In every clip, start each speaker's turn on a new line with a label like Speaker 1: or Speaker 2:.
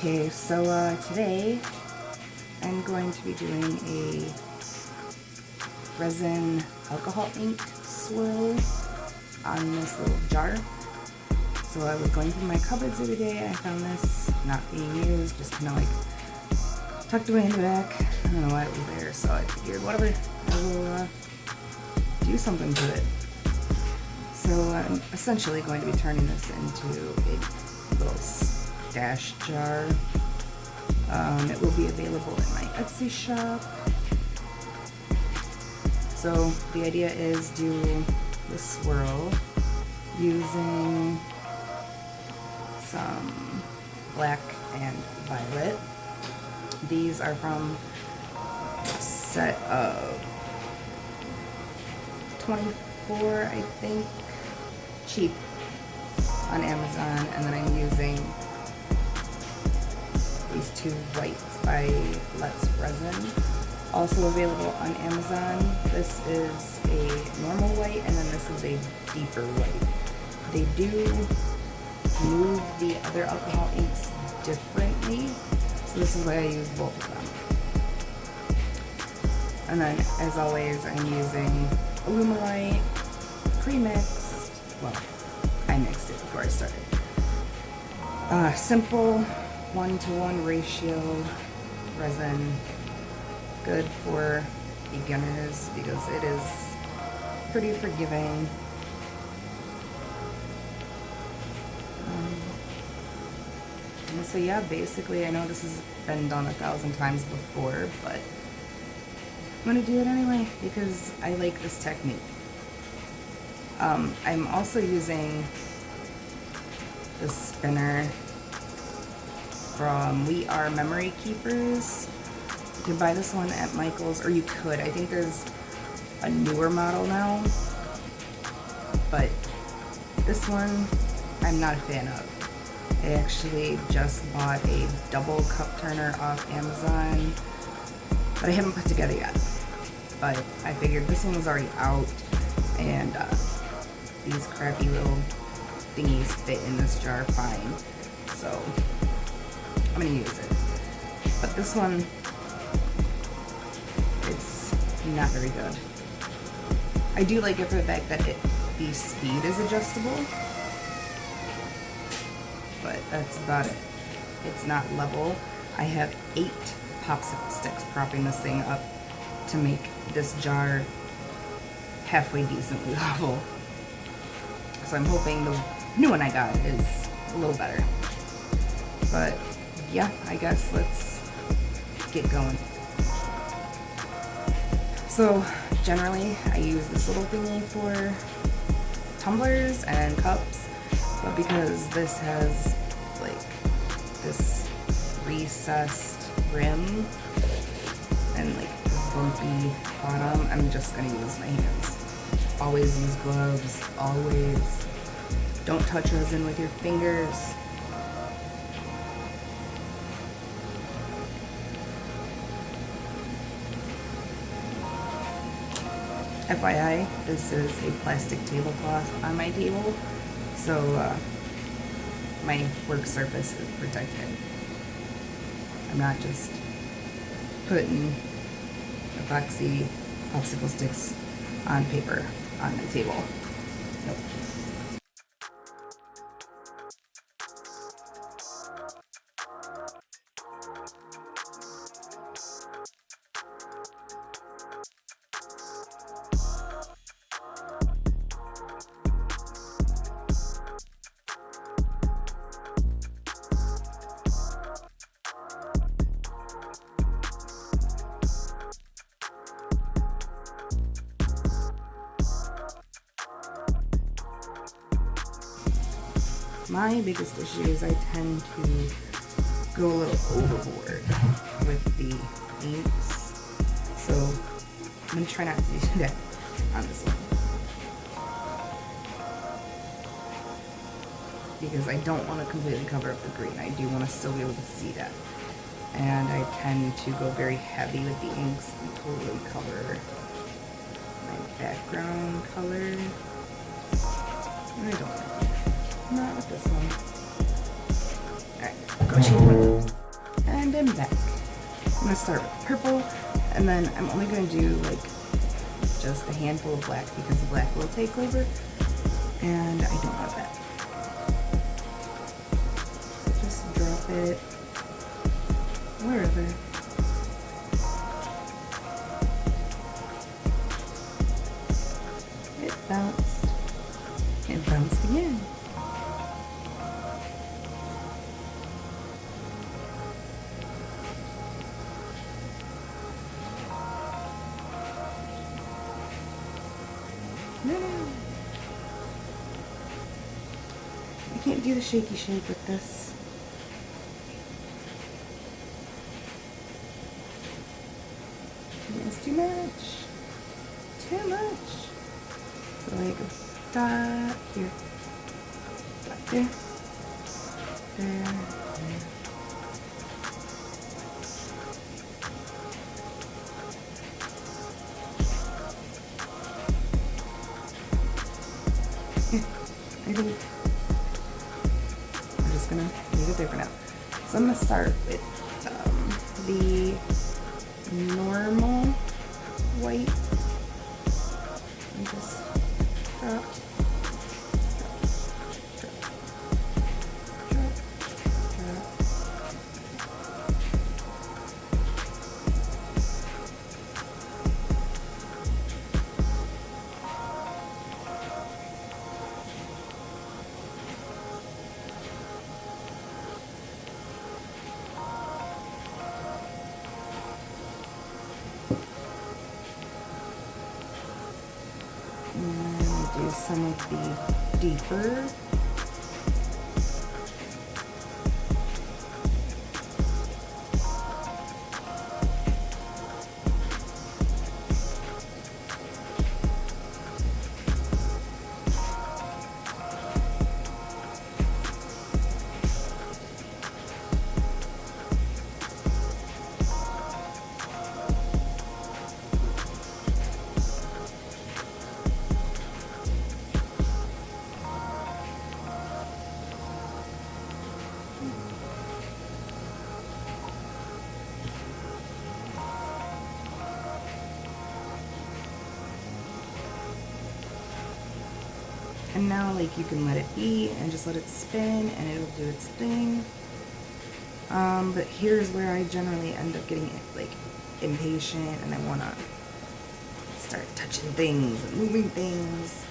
Speaker 1: Okay, so today I'm going to be doing a resin alcohol ink swirl on this little jar. So I was going through my cupboards the other day, I found this not being used, just kind of like tucked away in the back. I don't know why it was there, so I figured whatever, I will do something to it. So I'm essentially going to be turning this into a little stash jar. It will be available in my Etsy shop. So the idea is do the swirl using some black and violet. These are from a set of 24, I think, cheap on Amazon, and then I'm using these two whites by Resin, also available on Amazon. This is a normal white, and then this is a deeper white. They do move the other alcohol inks differently, so this is why I use both of them. And then, as always, I'm using alumilite pre-mixed. Well, I mixed it before I started. Simple 1-to-1 ratio resin, good for beginners because it is pretty forgiving. And so yeah, basically, I know this has been done 1,000 times before, but I'm gonna do it anyway because I like this technique. I'm also using the spinner from We Are Memory Keepers. You can buy this one at Michael's, or you could. I think there's a newer model now, but this one I'm not a fan of. I actually just bought a double cup turner off Amazon, but I haven't put together yet. But I figured this one was already out, and these crappy little thingies fit in this jar fine, so I'm gonna use it. But this one, it's not very good. I do like it for the fact that the speed is adjustable, but that's about it. It's not level. I have 8 popsicle sticks propping this thing up to make this jar halfway decently level. So I'm hoping the new one I got is a little better. But yeah, I guess let's get going. So generally I use this little thingy for tumblers and cups, but because this has like this recessed rim and like this bumpy bottom, I'm just gonna use my hands. Always use gloves, always. Don't touch resin with your fingers. FYI, this is a plastic tablecloth on my table, so my work surface is protected. I'm not just putting epoxy popsicle sticks on paper on my table. Nope. My biggest issue is I tend to go a little overboard with the inks, so I'm going to try not to do that on this one, because I don't want to completely cover up the green. I do want to still be able to see that, and I tend to go very heavy with the inks and totally cover my background color. I don't like it. Not with this one. Alright, go change my gloves. gonna start with purple, and then I'm only gonna do like just a handful of black because the black will take over, and I don't want that. Just drop it wherever. It bounced. It bounced again. No. I can't do the shaky shake with this. It's too much. Too much. So like a dot here. Dot there. There. There. I think I'm just gonna leave it there for now. So I'm gonna start with the normal white and just drop, drop, drop, drop. Do some of the deeper. And now like you can let it be and just let it spin and it'll do its thing. But here's where I generally end up getting like impatient and I wanna start touching things and moving things.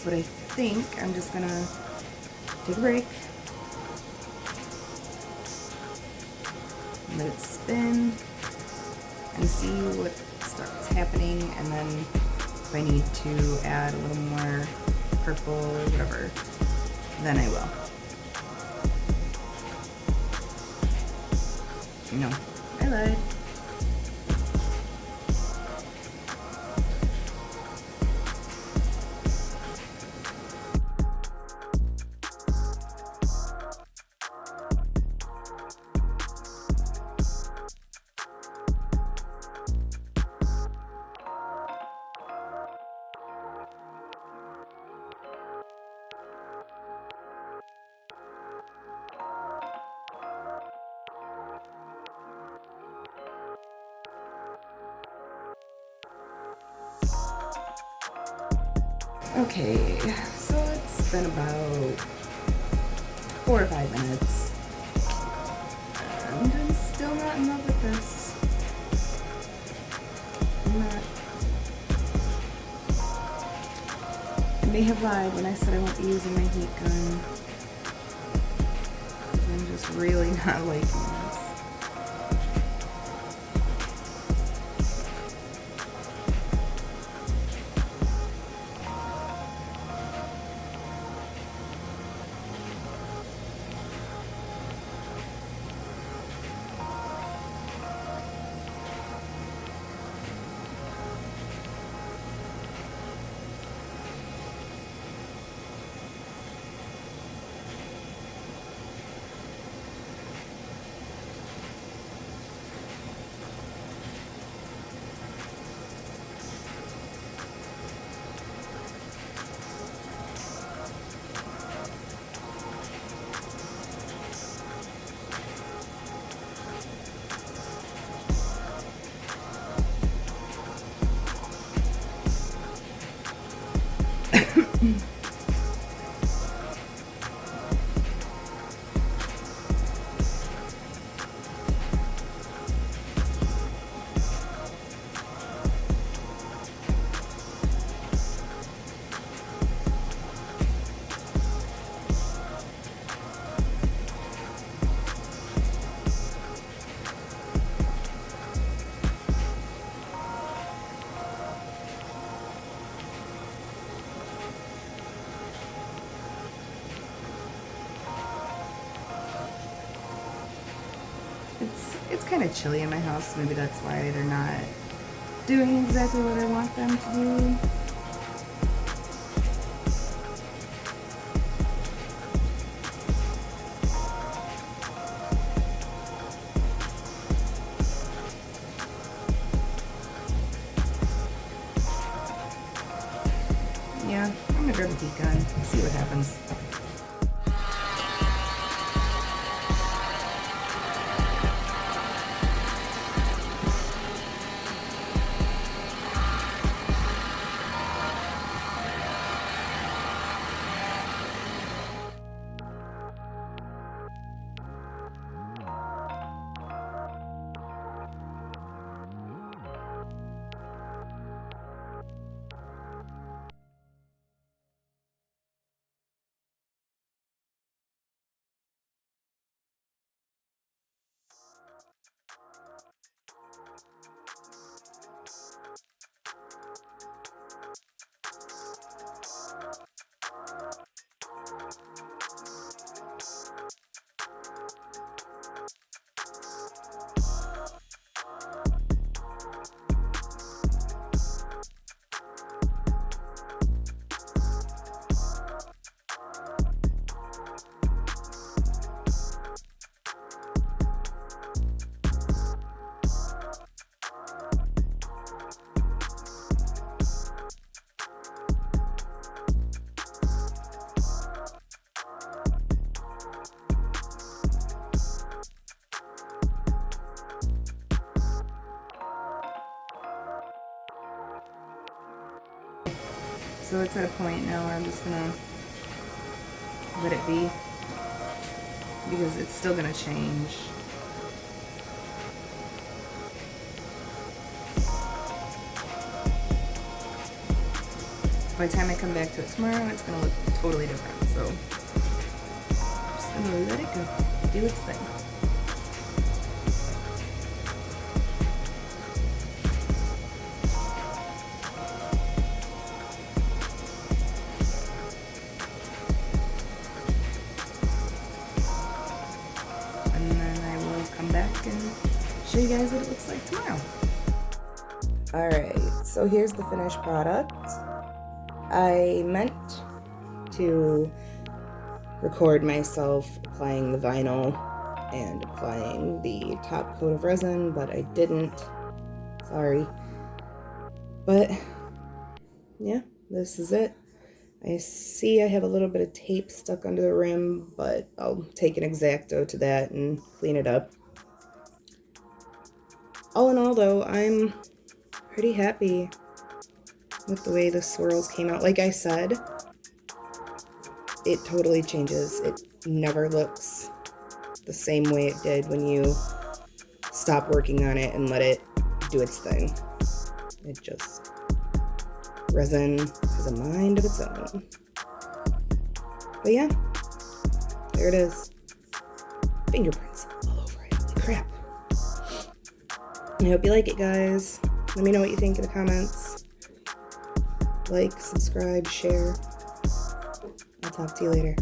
Speaker 1: But I think I'm just gonna take a break, let it spin and see what starts happening, and then if I need to add a little more purple or whatever, then I will. No, I lied. Okay, so it's been about 4 or 5 minutes, and I'm still not in love with this. I'm not. I may have lied when I said I won't be using my heat gun. I'm just really not liking this. it's kind of chilly in my house. Maybe that's why they're not doing exactly what I want them to do. Yeah, I'm gonna grab a heat gun, see what happens. So it's at a point now where I'm just gonna let it be, because it's still gonna change. By the time I come back to it tomorrow, it's gonna look totally different. So I'm just gonna let it go, do its thing. And show you guys what it looks like tomorrow. Alright, so here's the finished product. I meant to record myself applying the vinyl and applying the top coat of resin, but I didn't. Sorry. But yeah, this is it. I see I have a little bit of tape stuck under the rim, but I'll take an X-Acto to that and clean it up. All in all, though, I'm pretty happy with the way the swirls came out. Like I said, it totally changes. It never looks the same way it did when you stop working on it and let it do its thing. It just... resin has a mind of its own. But yeah, there it is. Fingerprints all over it. Holy crap. I hope you like it, guys. Let me know what you think in the comments. Like, subscribe, share. I'll talk to you later.